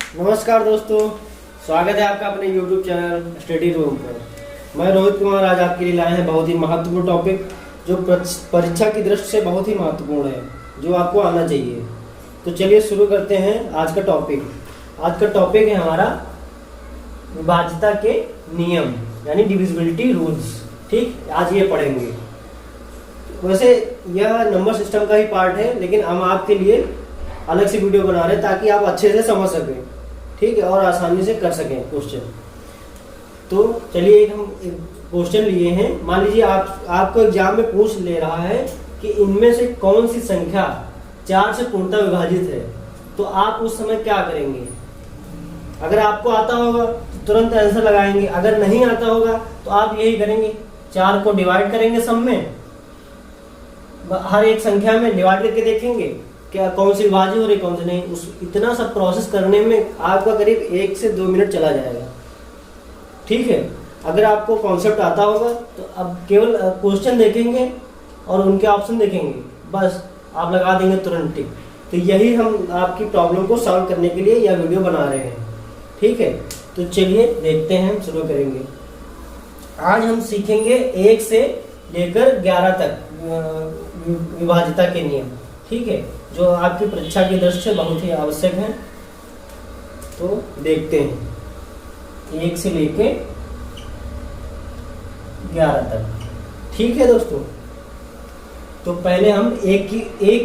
नमस्कार दोस्तों, स्वागत है आपका अपने YouTube चैनल स्टडी रूम पर। मैं रोहित कुमार आज आपके लिए लाए हैं बहुत ही महत्वपूर्ण टॉपिक जो परीक्षा की दृष्टि से बहुत ही महत्वपूर्ण है, जो आपको आना चाहिए। तो चलिए शुरू करते हैं आज का टॉपिक। आज का टॉपिक है हमारा विभाज्यता के नियम यानी डिविजिबिलिटी रूल्स। ठीक, आज ये पढ़ेंगे। वैसे यह नंबर सिस्टम का ही पार्ट है, लेकिन हम आपके लिए अलग से वीडियो बना रहे हैं ताकि आप अच्छे से समझ सकें, ठीक है, और आसानी से कर सकें क्वेश्चन। तो चलिए हम एक क्वेश्चन लिए हैं। मान लीजिए आपको एग्जाम में पूछ ले रहा है कि इनमें से कौन सी संख्या 4 से पूर्णतः विभाजित है, तो आप उस समय क्या करेंगे? अगर आपको आता होगा तो तुरंत आंसर लगाएंगे, अगर नहीं आता होगा तो आप यही करेंगे, 4 को डिवाइड करेंगे सब में, हर एक संख्या में डिवाइड करके देखेंगे क्या कौन सी विभाज्य हो रही कौन सी नहीं। उस इतना सब प्रोसेस करने में आपका करीब 1 से 2 मिनट चला जाएगा। ठीक है, अगर आपको कॉन्सेप्ट आता होगा तो अब केवल क्वेश्चन देखेंगे और उनके ऑप्शन देखेंगे, बस आप लगा देंगे तुरंत टिक। तो यही हम आपकी प्रॉब्लम को सॉल्व करने के लिए यह वीडियो बना रहे हैं। ठीक है, तो चलिए देखते हैं, हम शुरू करेंगे। आज हम सीखेंगे 1 से लेकर 11 तक विभाज्यता के नियम, ठीक है, जो आपकी परीक्षा की दृष्टि से बहुत ही आवश्यक है। तो देखते हैं 1 से लेके 11 तक। ठीक है दोस्तों, तो पहले हम एक की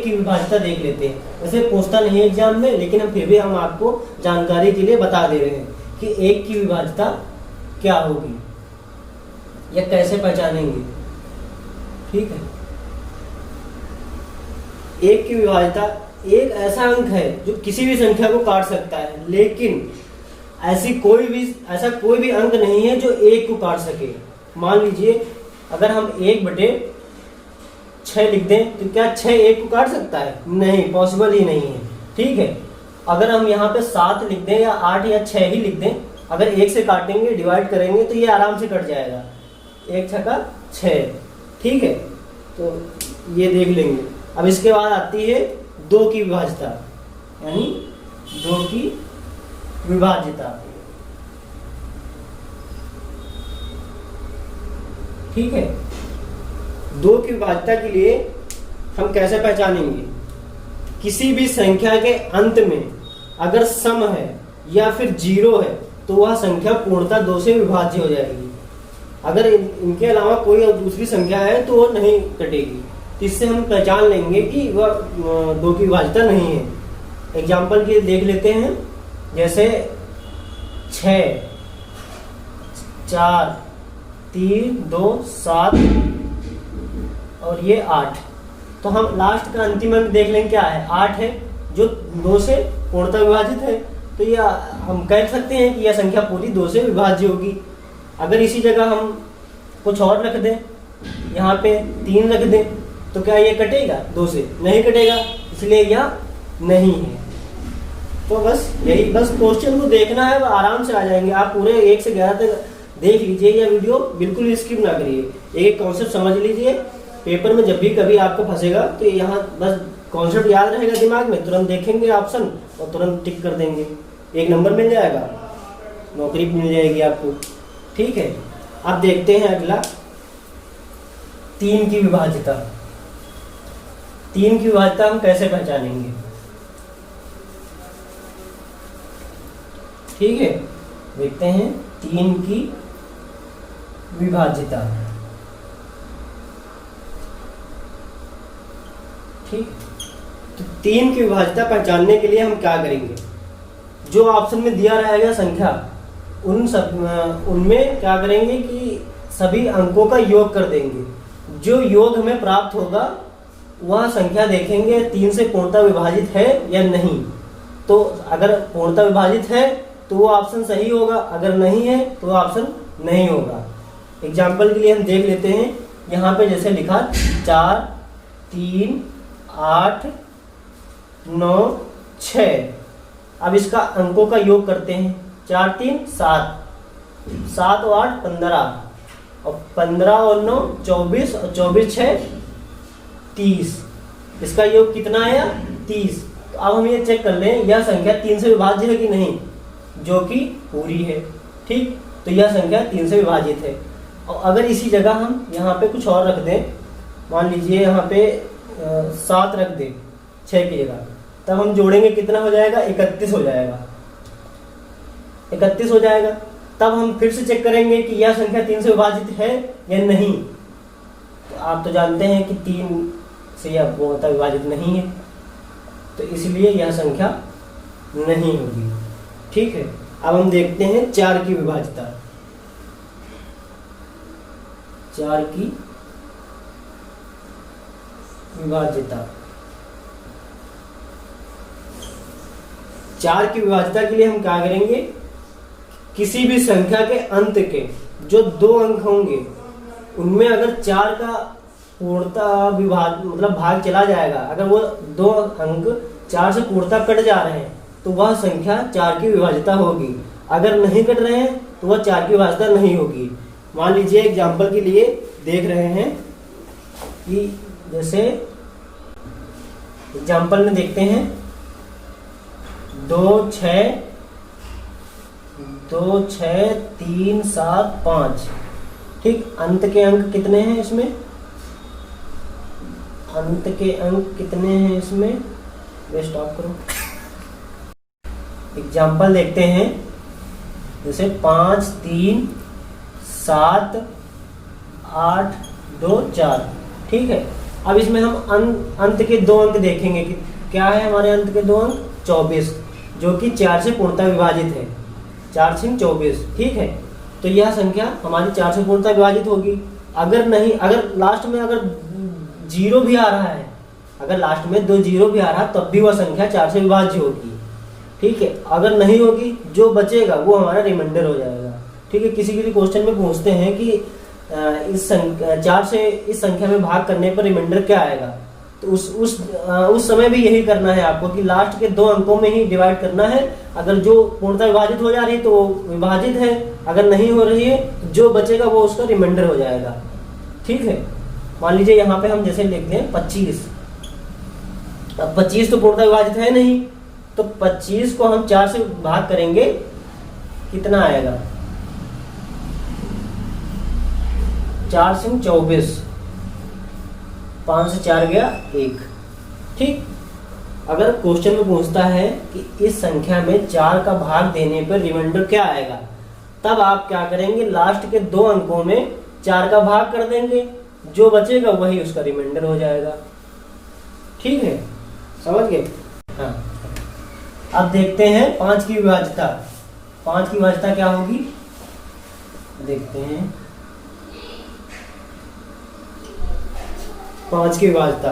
विभाज्यता देख लेते हैं। वैसे पूछता नहीं है एग्जाम में, लेकिन हम फिर भी हम आपको जानकारी के लिए बता दे रहे हैं कि 1 की विभाज्यता क्या होगी या कैसे पहचानेंगे। ठीक है, 1 की विभाज्यता एक ऐसा अंक है जो किसी भी संख्या को काट सकता है, लेकिन ऐसा कोई भी अंक नहीं है जो 1 को काट सके। मान लीजिए अगर हम 1/6 लिख दें तो क्या 6 1 को काट सकता है? नहीं, पॉसिबल ही नहीं है। ठीक है, अगर हम यहाँ पे 7 लिख दें या 8 या 6 ही लिख दें, अगर 1 से काटेंगे डिवाइड करेंगे तो ये आराम से कट जाएगा, 1 छक्का 6। ठीक है, तो ये देख लेंगे। अब इसके बाद आती है 2 की विभाज्यता, यानी 2 की विभाज्यता। ठीक है, 2 की विभाज्यता के लिए हम कैसे पहचानेंगे? किसी भी संख्या के अंत में अगर सम है या फिर 0 है तो वह संख्या पूर्णतः 2 से विभाज्य हो जाएगी। अगर इनके अलावा कोई दूसरी संख्या है तो वो नहीं कटेगी। इससे हम पहचान लेंगे कि वह 2 की विभाज्यता नहीं है। एग्जाम्पल के देख लेते हैं, जैसे 6 4 3 2 7 और ये 8। तो हम लास्ट का अंतिम अंक देख लेंगे क्या है, 8 है, जो 2 से पूर्णतः विभाजित है। तो यह हम कह सकते हैं कि यह संख्या पूरी 2 से विभाज्य होगी। अगर इसी जगह हम कुछ और रख दें, यहाँ पे 3 रख दें, तो क्या ये कटेगा 2 से? नहीं कटेगा, इसलिए यह नहीं है। तो बस यही, बस क्वेश्चन को देखना है, आराम से आ जाएंगे। आप पूरे 1 से 11 तक देख लीजिए, यह वीडियो बिल्कुल स्किप ना करिए, एक कॉन्सेप्ट समझ लीजिए। पेपर में जब भी कभी आपको फंसेगा तो यहाँ बस कॉन्सेप्ट याद रहेगा दिमाग में, तुरंत देखेंगे ऑप्शन और तुरंत टिक कर देंगे, 1 नंबर मिल जाएगा, नौकरी मिल जाएगी आपको। ठीक है, अब देखते हैं अगला 3 की विभाज्यता। 3 की विभाज्यता हम कैसे पहचानेंगे? ठीक है, देखते हैं 3 की विभाज्यता। ठीक, तो 3 की विभाज्यता पहचानने के लिए हम क्या करेंगे? जो ऑप्शन में दिया रहेगा संख्या, उनमें क्या करेंगे कि सभी अंकों का योग कर देंगे। जो योग हमें प्राप्त होगा वह संख्या देखेंगे 3 से पूर्णतः विभाजित है या नहीं। तो अगर पूर्णतः विभाजित है तो वो ऑप्शन सही होगा, अगर नहीं है तो वो ऑप्शन नहीं होगा। एग्जाम्पल के लिए हम देख लेते हैं, यहाँ पे जैसे लिखा 4 3 8 9 6। अब इसका अंकों का योग करते हैं, 4 3 7, 7 और 8 15, और 15 और 9 24, और 24 6 30। इसका योग कितना आया? 30। तो अब हम ये चेक कर लें यह संख्या 3 से विभाज्य है कि नहीं। जो कि पूरी है। ठीक, तो यह संख्या 3 से विभाजित है। और अगर इसी जगह हम यहाँ पे कुछ और रख दें, मान लीजिए यहाँ पे 7 रख दें 6 की जगह, तब हम जोड़ेंगे कितना हो जाएगा, 31 हो जाएगा। 31 हो जाएगा। तब हम फिर से चेक करेंगे कि यह संख्या 3 से विभाजित है या नहीं। तो आप तो जानते हैं कि 3 से यह पूर्णतः विभाजित नहीं है, तो इसलिए यह संख्या नहीं होगी। ठीक है, अब हम देखते हैं 4 की विभाज्यता। 4 की विभाज्यता। 4 की विभाज्यता के लिए हम क्या करेंगे, किसी भी संख्या के अंत के जो 2 अंक होंगे उनमें अगर 4 का पूर्णतः विभाग मतलब भाग चला जाएगा, अगर वो 2 अंक 4 से पूर्णतः कट जा रहे हैं तो वह संख्या 4 की विभाज्यता होगी। अगर नहीं कट रहे हैं तो वह 4 की विभाज्यता नहीं होगी। मान लीजिए एग्जाम्पल के लिए देख रहे हैं कि जैसे एग्जाम्पल में देखते हैं 2 6 3 7 5। ठीक, अंत के अंक कितने हैं इसमें, अंत के अंक कितने हैं इसमें, स्टॉप करो। एग्जाम्पल देखते हैं जैसे 5 3 7 8 2 4। ठीक है, अब इसमें हम अंत के 2 अंक देखेंगे कि क्या है हमारे अंत के 2 अंक, 24, जो कि 4 से पूर्णतः विभाजित है। 4 से 24। ठीक है, तो यह संख्या हमारी 4 से पूर्णतः विभाजित होगी। अगर नहीं, अगर लास्ट में अगर 0 भी आ रहा है, अगर लास्ट में 2 0 भी आ रहा है तब भी वह संख्या 4 से विभाज्य होगी। ठीक है, अगर नहीं होगी, जो बचेगा वो हमारा रिमाइंडर हो जाएगा। ठीक है, किसी किसी क्वेश्चन में पूछते हैं कि इस 4 से इस संख्या में भाग करने पर रिमाइंडर क्या आएगा, तो उस समय भी यही करना है आपको कि लास्ट के 2 अंकों में ही डिवाइड करना है। अगर जो पूर्णतः विभाजित हो जा रही है तो वो विभाजित है, अगर नहीं हो रही है तो जो बचेगा वो उसका रिमाइंडर हो जाएगा। ठीक है, मान लीजिए यहाँ पे हम जैसे लिखते हैं 25। अब 25 तो पूर्णतः विभाजित है नहीं, तो 25 को हम 4 से भाग करेंगे, कितना आएगा, 4 से 24, 5 से 4 गया 1। ठीक, अगर क्वेश्चन में पूछता है कि इस संख्या में 4 का भाग देने पर रिमाइंडर क्या आएगा, तब आप क्या करेंगे, लास्ट के 2 अंकों में 4 का भाग कर देंगे, जो बचेगा वही उसका रिमाइंडर हो जाएगा। ठीक है, समझ गए। हाँ, अब देखते हैं 5 की विभाज्यता। 5 की विभाज्यता क्या होगी, देखते हैं। 5 की विभाज्यता,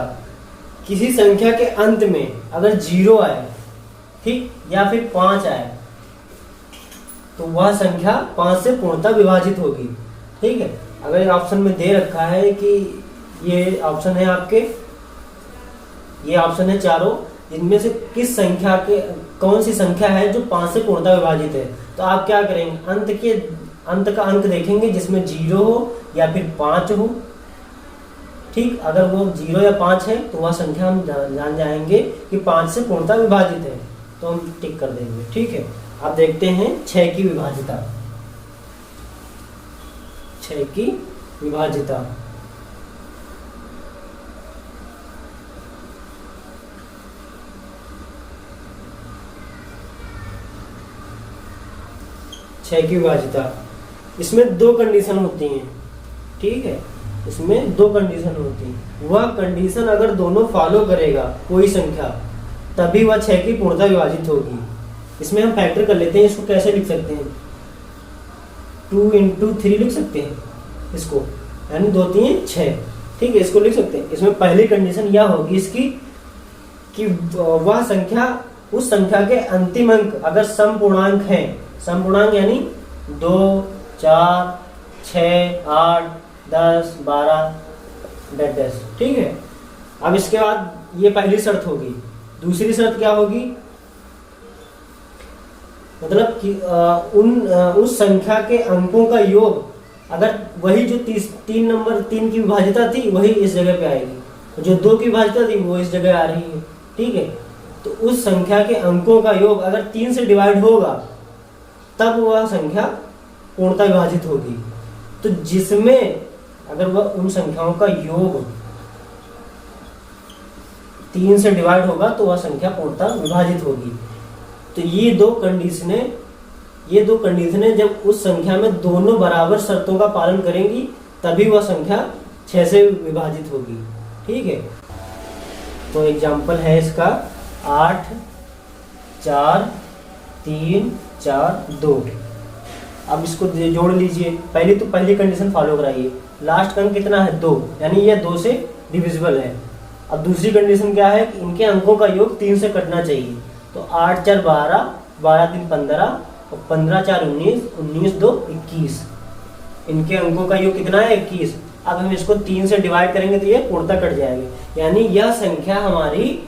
किसी संख्या के अंत में अगर 0 आए, ठीक, या फिर 5 आए, तो वह संख्या 5 से पूर्णतः विभाजित होगी। ठीक है, अगर ऑप्शन में दे रखा है कि ये ऑप्शन है आपके, ये ऑप्शन है चारों, इनमें से किस संख्या के कौन सी संख्या है जो 5 से पूर्णतः विभाजित है, तो आप क्या करेंगे, अंत का अंक देखेंगे जिसमें 0 हो या फिर 5 हो। ठीक, अगर वो 0 या 5 है तो वह संख्या हम जान जाएंगे कि 5 से पूर्णतः विभाजित है, तो हम टिक कर देंगे। ठीक है, अब देखते हैं 6 की विभाज्यता। 6 की विभाज्यता, की विभाज्यता, इसमें 2 कंडीशन होती हैं। ठीक है, इसमें 2 कंडीशन होती है। वह कंडीशन अगर दोनों फॉलो करेगा कोई संख्या, तभी वह 6 की पूर्णतः विभाजित होगी। इसमें हम फैक्टर कर लेते हैं, इसको कैसे लिख सकते हैं, 2 × 3 लिख सकते हैं इसको, यानी 2 3 6। ठीक है, इसको लिख सकते हैं। इसमें पहली कंडीशन यह होगी इसकी कि वह संख्या, उस संख्या के अंतिम अंक अगर समपूर्णांक है, समपूर्णांक यानी 2 4 6 8 10 12 डैश। ठीक है, अब इसके बाद ये पहली शर्त होगी। दूसरी शर्त क्या होगी, मतलब कि उस संख्या के अंकों का योग, अगर वही जो 3 नंबर 3 की विभाज्यता थी वही इस जगह पे आएगी, जो 2 की विभाज्यता थी वो इस जगह आ रही है। ठीक है, तो उस संख्या के अंकों का योग अगर 3 से डिवाइड होगा तब वह संख्या पूर्णतः विभाजित होगी। तो जिसमें अगर वह उन संख्याओं का योग 3 से डिवाइड होगा तो वह संख्या पूर्णतः विभाजित होगी। तो ये दो कंडीशनें जब उस संख्या में दोनों बराबर शर्तों का पालन करेंगी तभी वह संख्या 6 से विभाजित होगी। ठीक है, तो एग्जाम्पल है इसका 8 4 3 4 2। अब इसको जोड़ लीजिए। पहली कंडीशन फॉलो कराइए। लास्ट का अंक कितना है 2, यानी यह 2 से डिविजिबल है। अब दूसरी कंडीशन क्या है कि इनके अंकों का योग 3 से कटना चाहिए। तो 8 4 12, 12 3 15 और 15 4 19, 19 2 21। इनके अंकों का योग कितना है 21। अब हम इसको 3 से डिवाइड करेंगे तो ये पूर्णतः कट जाएगी, यानी यह संख्या हमारी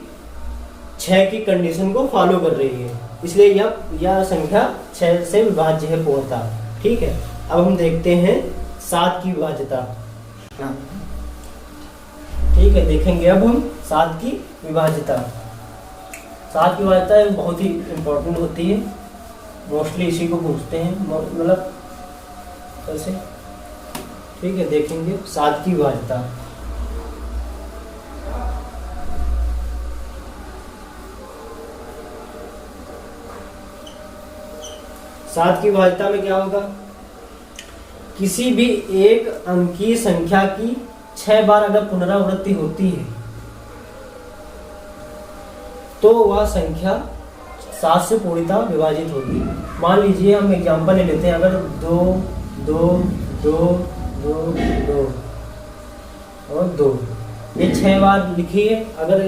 6 की कंडीशन को फॉलो कर रही है, इसलिए यह संख्या 6 से विभाज्य है पूर्णतः। ठीक है, अब हम देखते हैं 7 की विभाज्यता। ठीक है, देखेंगे अब हम 7 की विभाज्यता। 7 की विभाज्यता बहुत ही इंपॉर्टेंट होती है, मोस्टली इसी को पूछते हैं, मतलब ऐसे। ठीक है, देखेंगे 7 की विभाज्यता। सात की विभाज्यता में क्या होगा, किसी भी एक अंकीय संख्या की 6 बार अगर पुनरावृत्ति होती है तो वह संख्या 7 से पूर्णतः विभाजित होगी। मान लीजिए हम एग्जांपल ले लेते हैं, अगर 2 2 2 2 2 और 2 ये 6 बार लिखी है। अगर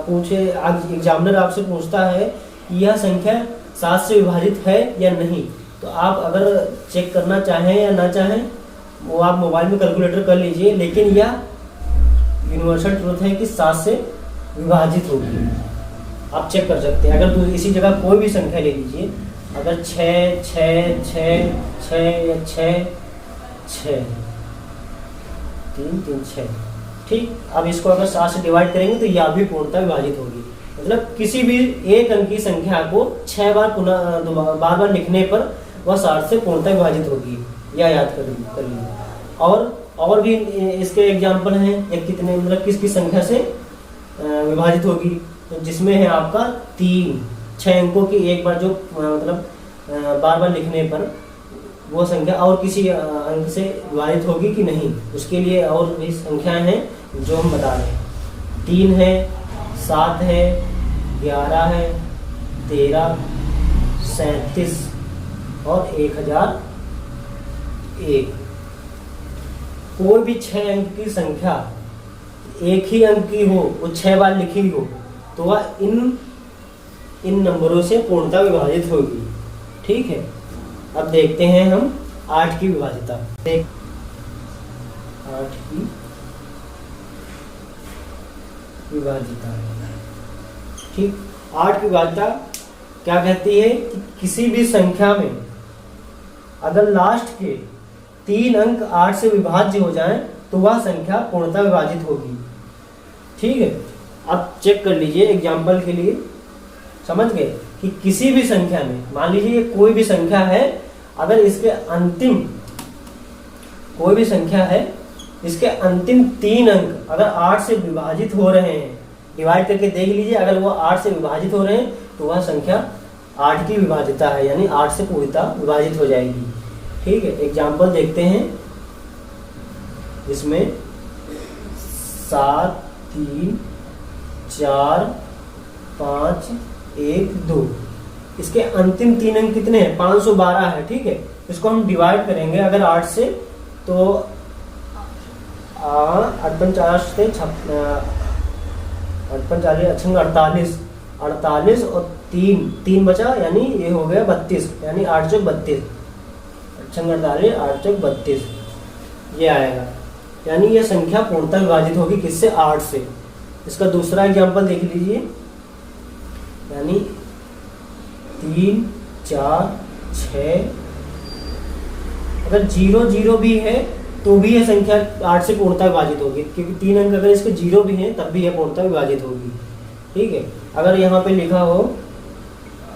पूछे एग्जामिनर आपसे पूछता है कि यह संख्या 7 से विभाजित है या नहीं, तो आप अगर चेक करना चाहें या ना चाहें वो आप मोबाइल में कैलकुलेटर कर लीजिए, लेकिन यह यूनिवर्सल ट्रूथ है कि 7 से विभाजित होगी। आप चेक कर सकते हैं। अगर इसी जगह कोई भी संख्या ले लीजिए, अगर 6 6 6 6 या 6 6 3 3 6, ठीक। अब इसको अगर 7 से डिवाइड करेंगे तो यह भी पूर्णतः विभाजित होगी। मतलब किसी भी एक अंकी संख्या को 6 बार बार बार लिखने पर वह 7 से पूर्णतः विभाजित होगी, यह याद कर लीजिए। और भी इसके एग्जाम्पल हैं, एक कितने मतलब किस किस संख्या से विभाजित होगी, तो जिसमें है आपका 3 6 अंकों की एक बार जो मतलब बार बार लिखने पर वो संख्या और किसी अंक से विभाजित होगी कि नहीं, उसके लिए और भी संख्याएं हैं जो हम बता रहे हैं। 3 है, 7 है, 11 है, 13, 37 और 1001। कोई भी 6 अंक की संख्या एक ही अंक की हो, वो 6 बार लिखी हो, तो वह इन नंबरों से पूर्णतः विभाजित होगी। ठीक है, अब देखते हैं हम 8 की विभाज्यता। 8 की विभाज्यता, ठीक। 8 की विभाज्यता क्या कहती है कि किसी भी संख्या में अगर लास्ट के 3 अंक 8 से विभाज्य हो जाएं तो वह संख्या पूर्णतः विभाजित होगी। ठीक है, आप चेक कर लीजिए एग्जाम्पल के लिए, समझ गए कि किसी भी संख्या में, मान लीजिए कोई भी संख्या है, अगर इसके अंतिम कोई भी संख्या है, इसके अंतिम 3 अंक अगर 8 से विभाजित हो रहे हैं, डिवाइड करके देख लीजिए, अगर वो 8 से विभाजित हो रहे हैं तो वह संख्या 8 की विभाज्यता है, यानी 8 से पूर्णतः विभाजित हो जाएगी। ठीक है, एग्जाम्पल देखते हैं इसमें 7 3 4 5 1 2। इसके अंतिम 3 अंक कितने हैं, 512 है। ठीक है, इसको हम डिवाइड करेंगे अगर 8 से, तो 48 से 48 और 3 बचा, यानी ये हो गया 32, यानी 8 चौक 32, 48 8 चौक 32 ये आएगा, यानी यह संख्या पूर्णतः विभाजित होगी किससे, 8 से। इसका दूसरा एग्जांपल देख लीजिए, यानी 3 4 6, अगर 0 0 भी है तो भी यह संख्या 8 से पूर्णतः विभाजित होगी, क्योंकि 3 अंक अगर इसके 0 भी हैं तब भी यह पूर्णतः विभाजित होगी। ठीक है, अगर यहाँ पे लिखा हो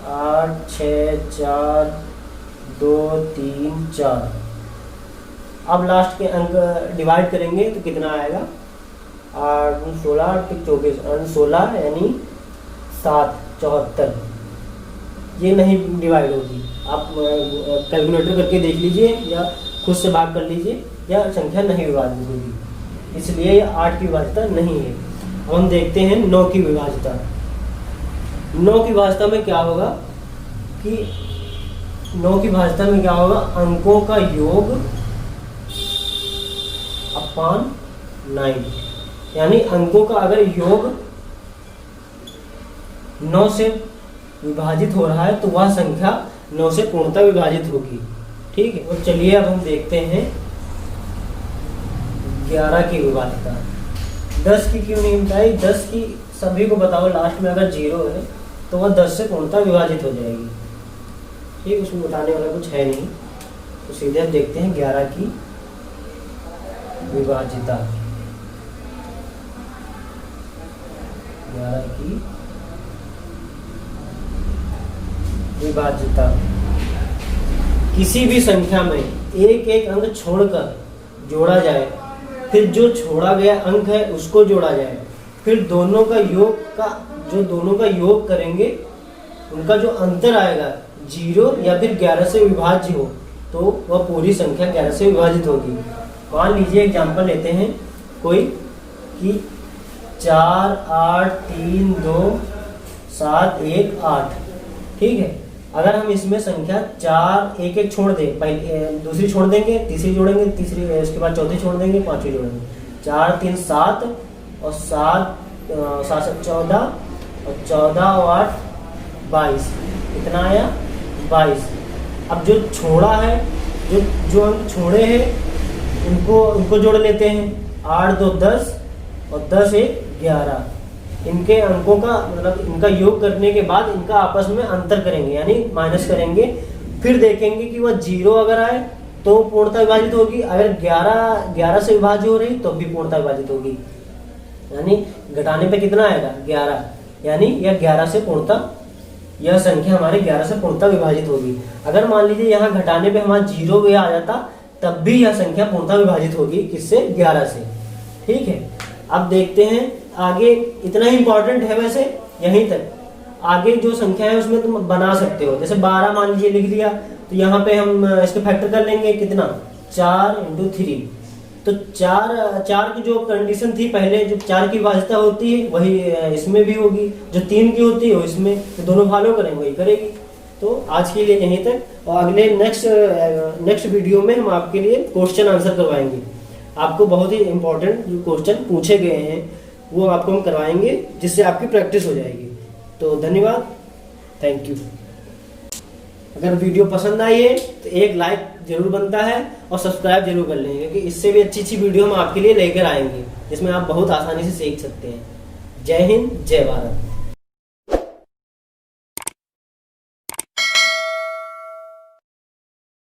8 6 4 2 3 4। अब लास्ट के अंक डिवाइड करेंगे तो कितना आएगा, 8 16 24 16 यानी 7 74। ये नहीं डिवाइड होगी, आप कैलकुलेटर करके देख लीजिए या खुद से भाग कर लीजिए, या संख्या नहीं विभाजित होगी, इसलिए ये 8 की विभाज्यता नहीं है। अब हम देखते हैं 9 की विभाज्यता। 9 की विभाज्यता में क्या होगा कि 9 की विभाज्यता में क्या होगा, अंकों का योग अपॉन 9, यानी अंकों का अगर योग 9 से विभाजित हो रहा है तो वह संख्या 9 से पूर्णतः विभाजित होगी। ठीक है, तो चलिए अब हम देखते हैं 11 की विभाज्यता। 10 की क्यों नहीं बताई, 10 की सभी को बताओ, लास्ट में अगर 0 है तो वह 10 से पूर्णतः विभाजित हो जाएगी। ठीक, उसमें बताने वाला कुछ है नहीं, तो सीधे हम देखते हैं 11 की विभाज्यता। 11 की विभाज्यता, किसी भी संख्या में एक एक अंक छोड़कर जोड़ा जाए, फिर जो छोड़ा गया अंक है उसको जोड़ा जाए, फिर दोनों का योग करेंगे, उनका जो अंतर आएगा 0 या फिर 11 से विभाज्य हो तो वह पूरी संख्या 11 से विभाजित होगी। मान लीजिए एग्जांपल लेते हैं कोई कि 4 8 3 2 7 1 8। ठीक है, अगर हम इसमें संख्या 4 एक एक छोड़ दें, पहले दूसरी छोड़ देंगे, तीसरी जोड़ेंगे, तीसरी इसके बाद चौथी छोड़ देंगे, पांचवी जोड़ेंगे, 4 3 7 और 7 7 14 और 14 और 8 22। कितना आया, 22। अब जो छोड़ा है, जो अंक छोड़े हैं उनको जोड़ लेते हैं, 8 2 10 और 10 1 11। इनके अंकों का मतलब इनका योग करने के बाद इनका आपस में अंतर करेंगे, यानी माइनस करेंगे, फिर देखेंगे कि वह 0 अगर आए तो पूर्णतः विभाजित होगी, अगर 11 से विभाज्य हो रही तो भी पूर्णतः विभाजित होगी, यानी घटाने पे कितना आएगा 11, यानी यह 11 से पूर्णतः, यह संख्या हमारे 11 से पूर्णतः विभाजित होगी। अगर मान लीजिए यहाँ घटाने पे हमारा 0 भी आ जाता तब भी यह संख्या पूर्णतः विभाजित होगी, किससे, 11 से। ठीक है, अब देखते हैं आगे, इतना ही इंपॉर्टेंट है वैसे यहीं तक। आगे जो संख्या है उसमें तुम बना सकते हो, जैसे 12 मान लीजिए लिख दिया तो यहाँ पे हम इसके फैक्टर कर लेंगे, कितना, 4 × 3। तो 4 की जो कंडीशन थी पहले, जो 4 की विभाज्यता होती है वही इसमें भी होगी, जो 3 की होती है इसमें, तो दोनों फॉलो करेंगे वही करेगी। तो आज के लिए यहीं तक, और अगले नेक्स्ट वीडियो में हम आपके लिए क्वेश्चन आंसर करवाएंगे। आपको बहुत ही इंपॉर्टेंट जो क्वेश्चन पूछे गए हैं वो आपको हम करवाएंगे, जिससे आपकी प्रैक्टिस हो जाएगी। तो धन्यवाद, थैंक यू। अगर वीडियो पसंद आई है तो एक लाइक जरूर बनता है और सब्सक्राइब जरूर कर लेंगे, क्योंकि इससे भी अच्छी वीडियो हम आपके लिए लेकर आएंगे जिसमें आप बहुत आसानी से सीख सकते हैं। जय हिंद, जय भारत।